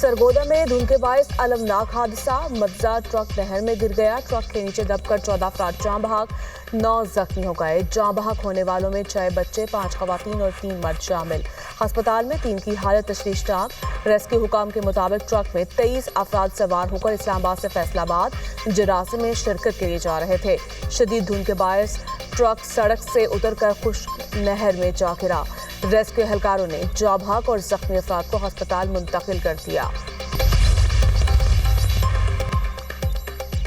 सरगोदा में धुंध के बायस अलमनाक हादसा, मदजा ट्रक नहर में गिर गया। ट्रक के नीचे दबकर 14 अफराद जाँ बहक, 9 जख्मी हो गए। जाँ बहक होने वालों में 6 बच्चे, 5 खवातीन और 3 मर्द शामिल। अस्पताल में 3 की हालत तशवीशनाक। रेस्क्यू हुकाम के मुताबिक ट्रक में 23 अफराद सवार होकर इस्लामाबाद से फैसलाबाद जरासे में शिरकत के लिए जा रहे थे। शदीद धुंध के बायस ट्रक सड़क से उतरकर खुश्क नहर में जा गिरा। रेस्क्यू एहलकारों ने जाँ बहक और जख्मी अफराद को अस्पताल मुंतकिल कर दिया।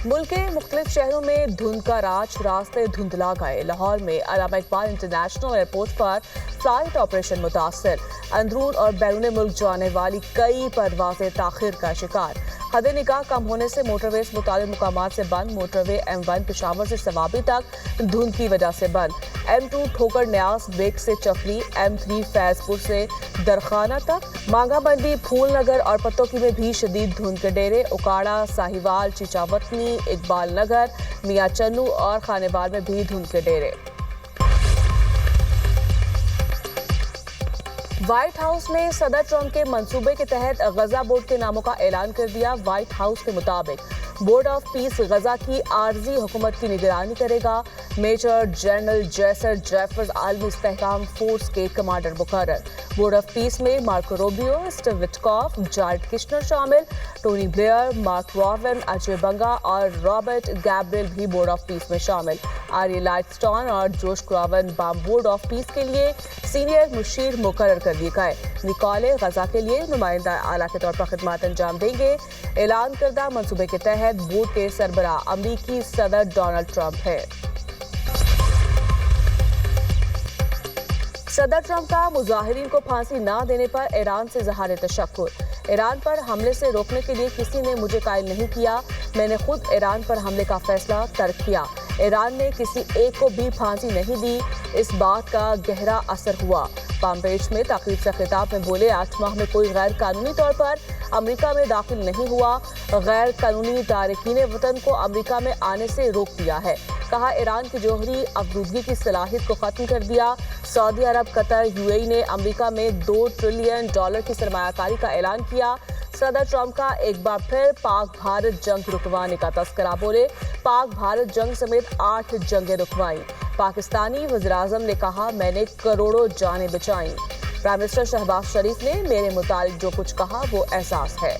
मुल्क के मुख्तलिफ शहरों में धुंध का राज, रास्ते धुंधला गए। लाहौर में अल्लामा इकबाल इंटरनेशनल एयरपोर्ट पर फ्लाइट ऑपरेशन मुतासर। अंदरून और बैरून मुल्क जाने वाली कई परवाजें ताखिर का शिकार। हद निगाह कम होने से मोटरवेज मुतालिक मुकामात से बंद। मोटरवे M1 पेशावर से सवाबी तक धुंध की वजह से बंद। M2 ठोकर न्यास बेग से चफली, M3 फैजपुर से दरखाना तक। मांगा मंडी, फूल नगर और पत्तोकी में भी शदीद धुंध के डेरे। उकाड़ा, साहिवाल, चिचावतनी, इकबाल नगर, मियां चन्नू और खानेबार में भी धुंध के डेरे। व्हाइट हाउस ने सदर ट्रंप के मंसूबे के तहत गजा बोर्ड के नामों का ऐलान कर दिया। व्हाइट हाउस के मुताबिक बोर्ड ऑफ पीस गजा की आर्जी हुकूमत की निगरानी करेगा। मेजर जनरल जैसर जेफर्स आलमी इस्तेहकाम फोर्स के कमांडर मुकर्रर। बोर्ड ऑफ पीस में Marco Rubio, Steve Witkoff, Jared Kushner शामिल। Tony Blair, Marc Rowan, Ajay Banga और रॉबर्ट गैब्रियल भी बोर्ड ऑफ पीस में शामिल। आर्य लाइटस्टोन और जोश क्रावन बोर्ड ऑफ पीस के लिए सीनियर मुशीर मुकर्रर कर दिए गए। निकोले गजा के लिए नुमाइंदा आला के तौर पर खिदमत अंजाम देंगे। ऐलान करदा मंसूबे के तहत बोर्ड के सरबराह अमरीकी सदर डोनाल्ड ट्रंप है। सदर ट्रंप का मुजाहिरीन को फांसी ना देने पर ईरान से इज़हार तशक्कुर। ईरान पर हमले से रोकने के लिए किसी ने मुझे कायल नहीं किया, मैंने खुद ईरान पर हमले का फैसला तर्क किया। ईरान ने किसी एक को भी फांसी नहीं दी, इस बात का गहरा असर हुआ। पाम बीच में तकरीब से खिताब में बोले, 8 माह में कोई गैर कानूनी तौर पर अमेरिका में दाखिल नहीं हुआ। गैर कानूनी तारकीन वतन को अमेरिका में आने से रोक दिया है। कहा, ईरान की जोहरी अफदूदगी की सलाहियत को खत्म कर दिया। सऊदी अरब, कतर, UAE ने अमेरिका में $2 ट्रिलियन की सरमायाकारी का ऐलान किया। सदर ट्रंप का एक बार फिर पाक भारत जंग रुकवाने का तस्करा। बोले, पाक भारत जंग समेत 8 जंगें रुकवाई। पाकिस्तानी वज़ीर-ए-आज़म ने कहा, मैंने करोड़ों जानें बचाई। प्राइम मिनिस्टर शहबाज शरीफ ने मेरे मुतालिक जो कुछ कहा वो एहसास है।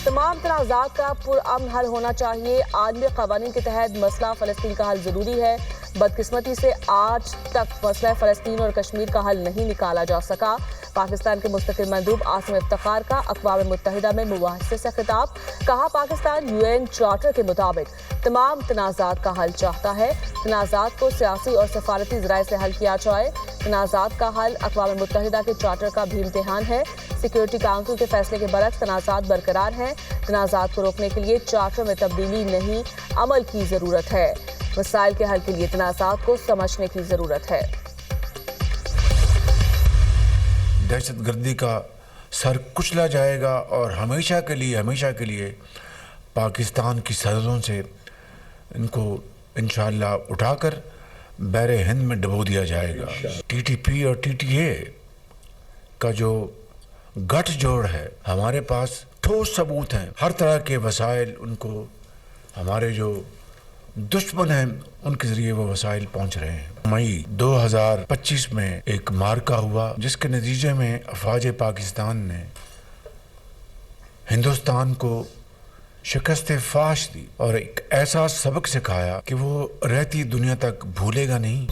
तमाम तनाज़ात का पुरअमन हल होना चाहिए। आलमी क़वानीन के तहत मसला फ़लस्तीन का हल ज़रूरी है। बदकिस्मती से आज तक मसला फ़लस्तीन और कश्मीर का हल नहीं निकाला जा सका। पाकिस्तान के मुस्तकिल मंदूब आसिम इफ्तिखार का अक़वाम मुत्तहिदा में मुबाहिसे से खिताब। कहा, पाकिस्तान UN चार्टर के मुताबिक तमाम तनाज़ात का हल चाहता है। तनाज़ात को सियासी और सफारती ज़राए से हल किया जाए। तनाज़ात का हल अक़वाम मुत्तहिदा के चार्टर का भी इम्तिहान है। सिक्योरिटी काउंसिल के फैसले के बरक्स तनाज़ात बरकरार हैं। तनाज़ात को रोकने के लिए चार्टर में तब्दीली नहीं, अमल की ज़रूरत है। मसाइल के हल के लिए तनाज़ात को समझने की ज़रूरत है। दहशतगर्दी का सर कुचला जाएगा और हमेशा के लिए पाकिस्तान की सरहदों से इनको इंशाअल्लाह उठाकर बहरे हिंद में डबो दिया जाएगा। TTP और TTA का जो गठजोड़ है, हमारे पास ठोस सबूत हैं, हर तरह के वसाइल उनको, हमारे जो दुश्मन हैं उनके जरिए वो वसाइल पहुंच रहे हैं। मई 2025 में एक मार्का हुआ जिसके नतीजे में अफवाज पाकिस्तान ने हिंदुस्तान को शिकस्त फाश दी और एक ऐसा सबक सिखाया कि वो रहती दुनिया तक भूलेगा नहीं।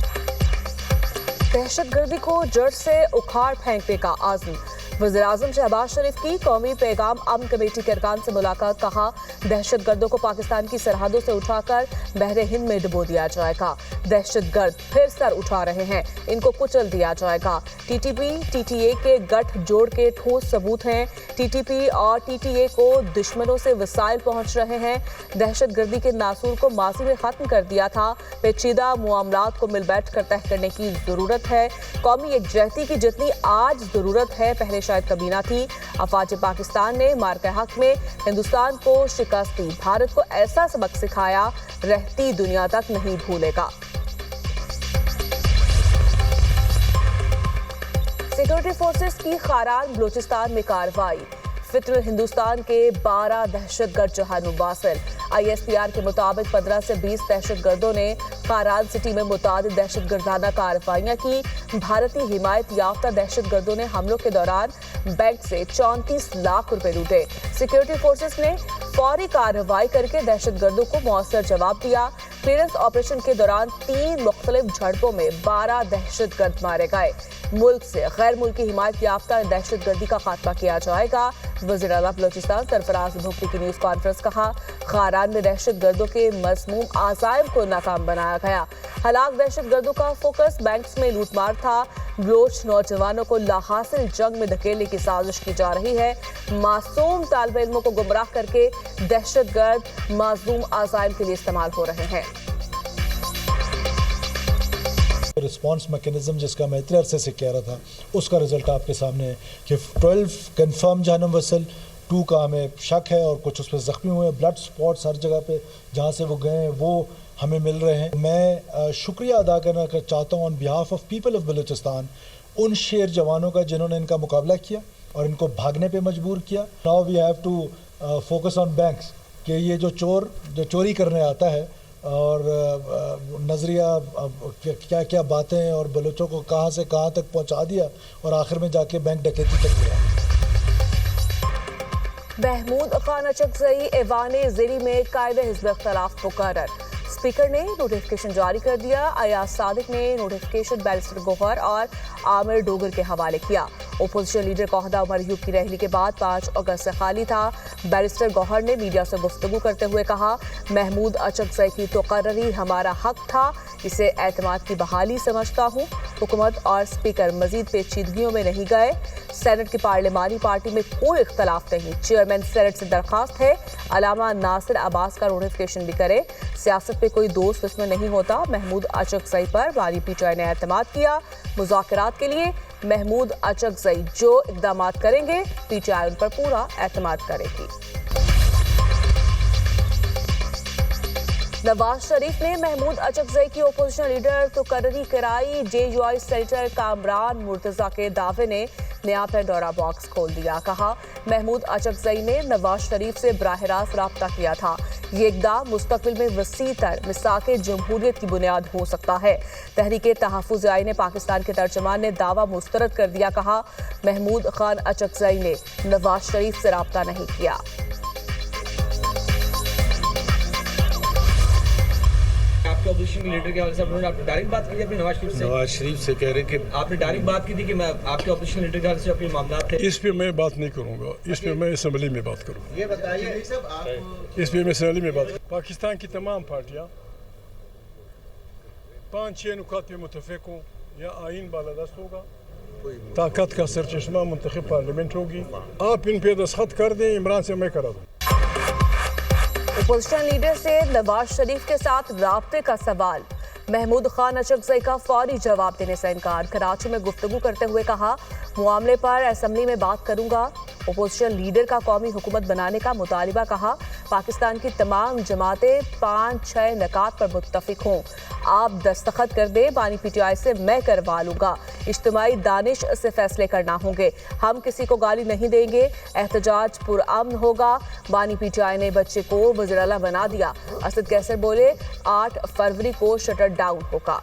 दहशतगर्दी को जड़ से उखाड़ फेंकने का आज़म। वज़ीर-ए-आज़म शहबाज शरीफ की कौमी पैगाम अमन कमेटी के अरकान से मुलाकात। कहा, दहशतगर्दों को पाकिस्तान की सरहदों से उठाकर बहरे हिंद में डुबो दिया जाएगा। दहशतगर्द फिर सर उठा रहे हैं, इनको कुचल दिया जाएगा। TTP TTA के गठ जोड़ के ठोस सबूत हैं। TTP और TTA को दुश्मनों से वसाइल पहुंच रहे हैं। दहशतगर्दी के नासूर को माजी में खत्म कर दिया था। पेचीदा मामलात को मिल बैठ कर तय करने की जरूरत है। कौमी यकजहती की जितनी आज जरूरत है, पहले शायद कभी ना थी। अफवाज पाकिस्तान ने मार्के हक में हिंदुस्तान को शिकस्त दी। भारत को ऐसा सबक सिखाया, रहती दुनिया तक नहीं भूलेगा। सिक्योरिटी फोर्सेस की खारान बलूचिस्तान में कार्रवाई। फित्र हिंदुस्तान के 12 दहशतगर्द जहां मुबासिल। ISPR के मुताबिक 15 से 20 दहशतगर्दों ने खारान सिटी में मुतादिद दहशतगर्दाना कार्रवाइयां की। भारतीय हिमायत याफ्ता दहशतगर्दों ने हमलों के दौरान बैंक से 34 लाख रुपए लूटे। सिक्योरिटी फोर्सेस ने फौरी कार्रवाई करके दहशतगर्दों को मौसर जवाब दिया। क्लियरेंस ऑपरेशन के दौरान 3 मुख्तलिफ झड़पों में 12 दहशतगर्द मारे गए। मुल्क से गैर मुल्की हिमायत याफ्ता दहशतगर्दी का खात्मा किया जाएगा। वज़ीर आला बलूचिस्तान सरफराज भुगटी की न्यूज़ कॉन्फ्रेंस कहा, खारान में दहशतगर्दों के मज़मूम आज़ाइम को नाकाम बनाया गया। हलाक दहशतगर्दों का फोकस बैंक्स में लूटमार था। बलोच नौजवानों को लाहासिल जंग में धकेलने की साजिश की जा रही है। मासूम तालिब इल्मों को गुमराह करके दहशतगर्द मासूम आज़ाइम के लिए इस्तेमाल हो रहे हैं। रिस्पॉन्स मैकेनिज्म जिसका मैं इतने अरसे से कह रहा था, उसका रिजल्ट आपके सामने है कि 12 कंफर्म जहन्नम वसल, 2 का हमें शक है और कुछ उस पर ज़ख्मी हुए हैं। ब्लड स्पॉट्स हर जगह पे जहाँ से वो गए हैं वो हमें मिल रहे हैं। मैं शुक्रिया अदा करना चाहता हूँ on behalf of people of Balochistan उन शेर जवानों का जिन्होंने इनका मुकाबला किया और इनको भागने पे मजबूर किया। Now we have to focus on banks कि ये जो चोरी करने आता है और नज़रिया क्या क्या बातें और बलूचों को कहाँ से कहाँ तक पहुँचा दिया और आखिर में जाके बैंक डकैती तक लिया। महमूद खान अचकज़ई ऐवान ज़ेरी में कायदे हिज़्ब इख्तिलाफ मुकर्रर। स्पीकर ने नोटिफिकेशन जारी कर दिया। अयाज सादिक ने नोटिफिकेशन बैरिस्टर गौहर और आमिर डोगर के हवाले किया। ओपोजिशन लीडर का ओहदा उमर अयूब की रैली के बाद 5 अगस्त से खाली था। बैरिस्टर गौहर ने मीडिया से गुफ्तगू करते हुए कहा, महमूद अचकज़ई की तकर्री हमारा हक था, इसे एतमाद की बहाली समझता हूँ। हुकूमत और स्पीकर मजीद पेचीदगियों में नहीं गए। सेनेट की पार्लिमानी पार्टी में कोई इख्तलाफ नहीं। चेयरमैन सेनेट से दरख्वास्त है अलामा नासिर अब्बास का नोटिफिकेशन भी करे। सियासत पे कोई दोस्त इसमें नहीं होता। महमूद अचकज़ई पर बानी पीटीआई ने एतमाद किया। मुज़ाकरात के लिए महमूद अचकज़ई जो इक़दाम करेंगे पीटीआई उन पर पूरा एतमाद करेगी। नवाज शरीफ ने महमूद अचकज़ई की ओपोजिशन लीडर तकर्री कराई। JUI सेनेटर कामरान मुर्तज़ा के दावे ने नया पेंडोरा बॉक्स खोल दिया। कहा, महमूद अचकज़ई ने नवाज शरीफ से बराह रास्त राब्ता किया था। ये इक़दाम मुस्तक़बिल में वसी तर मिसाक़े जमहूरियत की बुनियाद हो सकता है। तहरीक तहफ़्फ़ुज़ आईन पाकिस्तान के तर्जुमान ने दावा मुस्तरद कर दिया। कहा, महमूद खान अचकज़ई ने नवाज शरीफ से राब्ता नहीं किया। आपके ऑपोजिशन के लीडर के हवाले से आपने डायरेक्ट बात की थी अपनी नवाज शरीफ से कह रहे कि आपने डायरेक्ट बात की थी कि मैं आपके ऑपोजिशन लीडर के हवाले से अपने मामला थे। इस पे मैं बात नहीं करूंगा, इस पे मैं असम्बली में बात करूंगा। ये बताइए आप इस पे मैं असम्बली में बात। पाकिस्तान की तमाम पार्टियां 5-6 नुकात पे मुतफिक हों या आइन बालादस्त होगा, ताकत का सरचश्मा मुंतखब पार्लियामेंट होगी। आप इन पे दस्तखत कर दें, इमरान से मैं करा दूँ। ओपोजिशन लीडर से नवाज शरीफ के साथ राब्ते का सवाल। महमूद खान अचकज़ई का फौरी जवाब देने से इनकार। कराची में गुफ्तगू करते हुए कहा, मामले पर असेंबली में बात करूंगा। ओपोजिशन लीडर का कौमी हुकूमत बनाने का मुतालिबा। कहा, पाकिस्तान की तमाम जमातें 5-6 नकात पर मुत्तफिक हों, आप दस्तखत कर दें, बानी पीटीआई से मैं करवा लूंगा। इज्तिमाई दानिश से फैसले करना होंगे, हम किसी को गाली नहीं देंगे। एहतजाज पुरअमन होगा। बानी पीटीआई ने बच्चे को वज़ीर आला बना दिया। असद कैसर बोले, 8 फरवरी को शटर डाउन होगा।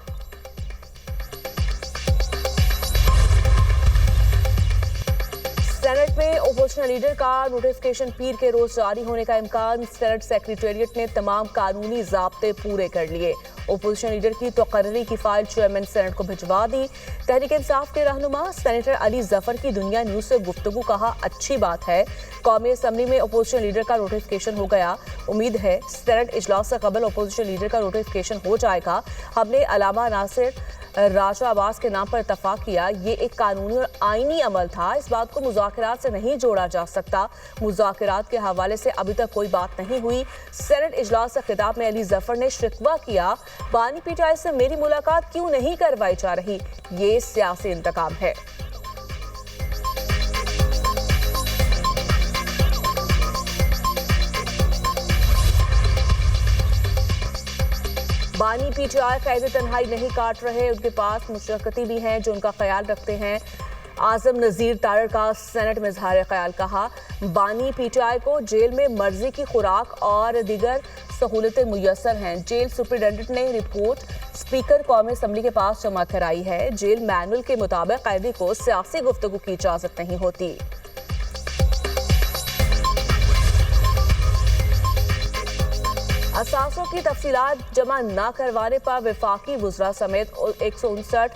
सेनेट में ओपोजिशन लीडर का नोटिफिकेशन पीर के रोज जारी होने का इम्कान। सेनेट सेक्रेटेरिएट ने तमाम कानूनी ज़ाब्ते पूरे कर लिए। ओपोजिशन लीडर की तकर्री की फाइल चेयरमैन सेनेट को भिजवा दी। तहरीक इंसाफ के रहनुमा सेनेटर अली जफर की दुनिया न्यूज़ से गुफ्तगू। कहा, अच्छी बात है, कौमी असम्बली में ओपोजिशन लीडर का नोटिफिकेशन हो गया। उम्मीद है सेनेट इजलास से कबल ओपोजिशन लीडर का नोटिफिकेशन हो जाएगा। हमने अलामा नासिर राजा अब्बास के नाम पर इत्तफाक किया। ये एक कानूनी और आईनी अमल था। इस बात को मुज़ाकरात से नहीं जोड़ा जा सकता। मुज़ाकरात के हवाले से अभी तक कोई बात नहीं हुई। सेनेट इजलास से खिताब में अली जफर ने शिकवा किया, बानी पीटीआई से मेरी मुलाकात क्यों नहीं करवाई जा रही? ये सियासी इंतकाम है। बानी पीटीआई कैद तन्हाई नहीं काट रहे, उनके पास मुशक्कती भी हैं जो उनका ख्याल रखते हैं। आजम नज़ीर तारड़ का सेनेट में इजहार ख्याल, कहा बानी PTI को जेल में मर्जी की खुराक और दीगर सहूलतें मुयसर हैं। जेल सुप्रिंटेंडेंट ने रिपोर्ट स्पीकर कौमी असम्बली के पास जमा कराई है। जेल मैनुअल के मुताबिक कैदी को सियासी गुफ्तगू की इजाजत नहीं होती। असासों की तफसीलात जमा न करवाने पर वफाकी वुज़रा समेत 159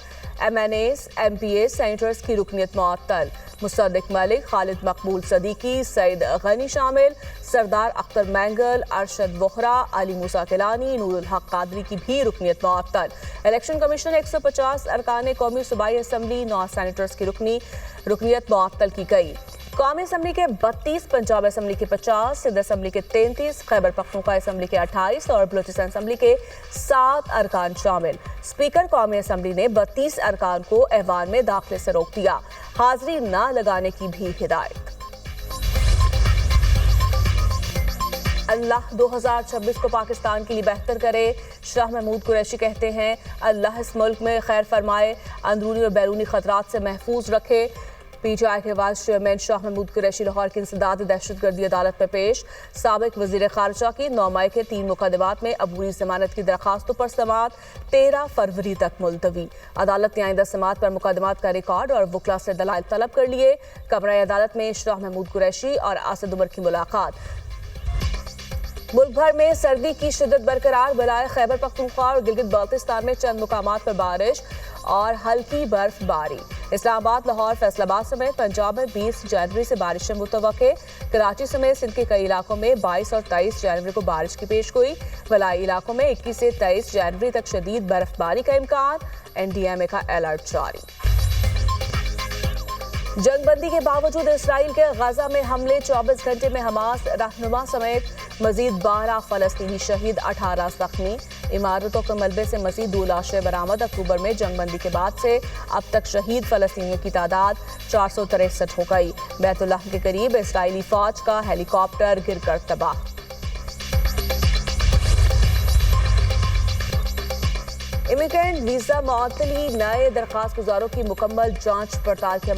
MNAs, MPAs, सेनेटर्स की रुकनियत मुअत्तल। मुसद्दिक मलिक, खालिद मकबूल सदीकी, सईद गनी शामिल, सरदार अख्तर मैंगल, अरशद वोहरा, अली मूसा किलानी, नूरुल हक कादरी की भी रुकनियत मुअत्तल। इलेक्शन कमीशन 150 अरकान कौमी सूबाई असम्बली, 9 सेनेटर्स की रुकनियत मुअत्तल की गई। कौमी असम्बली के 32, पंजाब असम्बली के 50, सिंध असम्बली के 33, खैबर पख्तूनख्वा असम्बली के 28 और बलूचिस्तान असम्बली के 7 अरकान शामिल। स्पीकर कौमी असम्बली ने 32 अरकान को ऐवान में दाखिले से रोक दिया। हाजिरी न लगाने की भी हिदायत। अल्लाह 2026 को पाकिस्तान के लिए बेहतर करे, शाह महमूद कुरैशी कहते हैं अल्लाह इस मुल्क में खैर फरमाए, अंदरूनी और बैरूनी खतरात से महफूज रखे। PTI के वाइस चेयरमैन शाह महमूद कुरैशी लाहौर की इंसदाद दहशतगर्दी अदालत में पेश। साबिक वजीर खारजा की 9 मई के 3 मुकदमात में अबूरी जमानत की दरखास्तों पर समाअत 13 फरवरी तक मुलतवी। अदालत ने आइंदा समाअत पर मुकदमात का रिकॉर्ड और वकला से दलाइल तलब कर लिए। कमरा अदालत में शाह महमूद कुरैशी और आसद उमर की मुलाकात। मुल्क भर में सर्दी की शिद्दत बरकरार, बलाए खैबर पख्तूनख्वा और गिलगित बाल्टिस्तान में चंद मुकामात पर बारिश और हल्की बर्फबारी। इस्लामाबाद, लाहौर, फैसलाबाद समेत पंजाब में 20 जनवरी से बारिशें मुतवक्के। कराची समेत सिंध के कई इलाकों में 22 और 23 जनवरी को बारिश की पेशगोई। बलाई इलाकों में 21 से 23 जनवरी तक शदीद बर्फबारी का इम्कान। NDMA का अलर्ट जारी। जंगबंदी के बावजूद इसराइल के गजा में हमले, 24 घंटे में हमास रहनुमा समेत मजीद 12 फलस्तीनी शहीद, 18 जख्मी। इमारतों के मलबे से मजीद 2 लाशें बरामद। अक्टूबर में जंगबंदी के बाद से अब तक शहीद फलस्तीनियों की तादाद 463 हो गई। बैतुल्लाह के करीब इसराइली फौज का हेलीकॉप्टर गिरकर तबाह। इमिग्रेंट वीजा मुअत्तली, नए दरखास्त गुजारों की मुकम्मल जांच पड़ताल के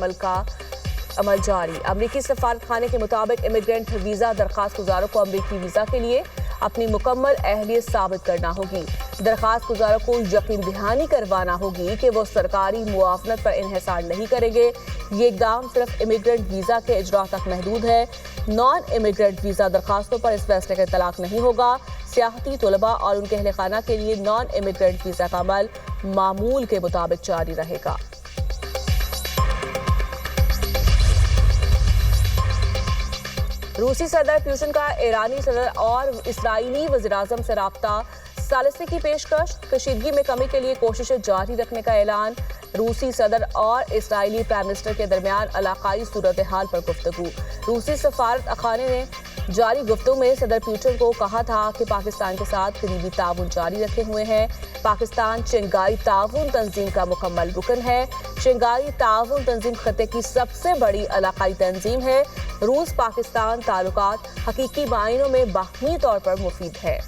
अमल जारी। अमरीकी सफारत खाने के मुताबिक इमिग्रेंट वीजा दरखास्त गुजारों को अमरीकी वीजा के लिए अपनी मुकम्मल अहलियत साबित करना होगी। दरखास्त गुजारों को यकीन दहानी करवाना होगी कि वो सरकारी मुआवनत पर इन्हिसार नहीं करेंगे। ये इक़दाम सिर्फ इमिग्रेंट वीजा के इजरा तक महदूद है। नॉन इमिग्रेंट वीजा दरखास्तों पर इस फैसले का इतलाक नहीं होगा। सियाहती तलबा और उनके अहले खाना के लिए नॉन इमिग्रेंट वीजा का अमल मामूल के मुताबिक जारी रहेगा। रूसी सदर पुतिन का ईरानी सदर और इसराइली वज़ीर-ए-आज़म से राब्ता, सालिसी की पेशकश, कशीदगी में कमी के लिए कोशिशें जारी रखने का ऐलान। रूसी सदर और इसराइली प्राइम मिनिस्टर के दरमियान इलाकाई सूरत हाल पर गुफ्तगू। रूसी सफारत खाने ने जारी गुफ्तगू में सदर पुतिन को कहा था कि पाकिस्तान के साथ करीबी ताउन जारी रखे हुए हैं। पाकिस्तान शंघाई ताउन तंजीम का मुकम्मल रुकन है। शंघाई ताउन तंजीम खत्ते की सबसे बड़ी इलाकाई तंजीम है। रूस पाकिस्तान ताल्लुकात हकीकी मायनों में बाहमी तौर पर मुफीद है।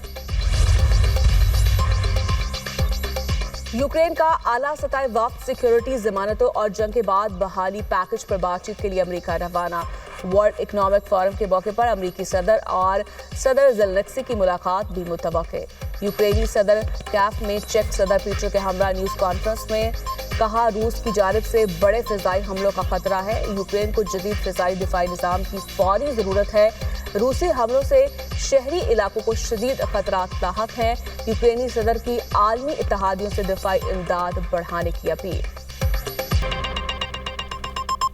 यूक्रेन का आला सतह वफ्द सिक्योरिटी जमानतों और जंग के बाद बहाली पैकेज पर बातचीत के लिए अमेरिका रवाना। वर्ल्ड इकोनॉमिक फोरम के मौके पर अमेरिकी सदर और सदर ज़ेलेंस्की की मुलाकात भी मुतवक्के। यूक्रेनी सदर कैफ में चेक सदर पीटर के हमरा न्यूज़ कॉन्फ्रेंस में कहा, रूस की जानिब से बड़े फ़िज़ाई हमलों का खतरा है। यूक्रेन को जदीद फ़िज़ाई दिफाई निज़ाम की फौरी ज़रूरत है। रूसी हमलों से शहरी इलाकों को शदीद खतरात लाहक हैं। यूक्रेनी सदर की आलमी इत्तेहादियों से दिफाई इमदाद बढ़ाने की अपील।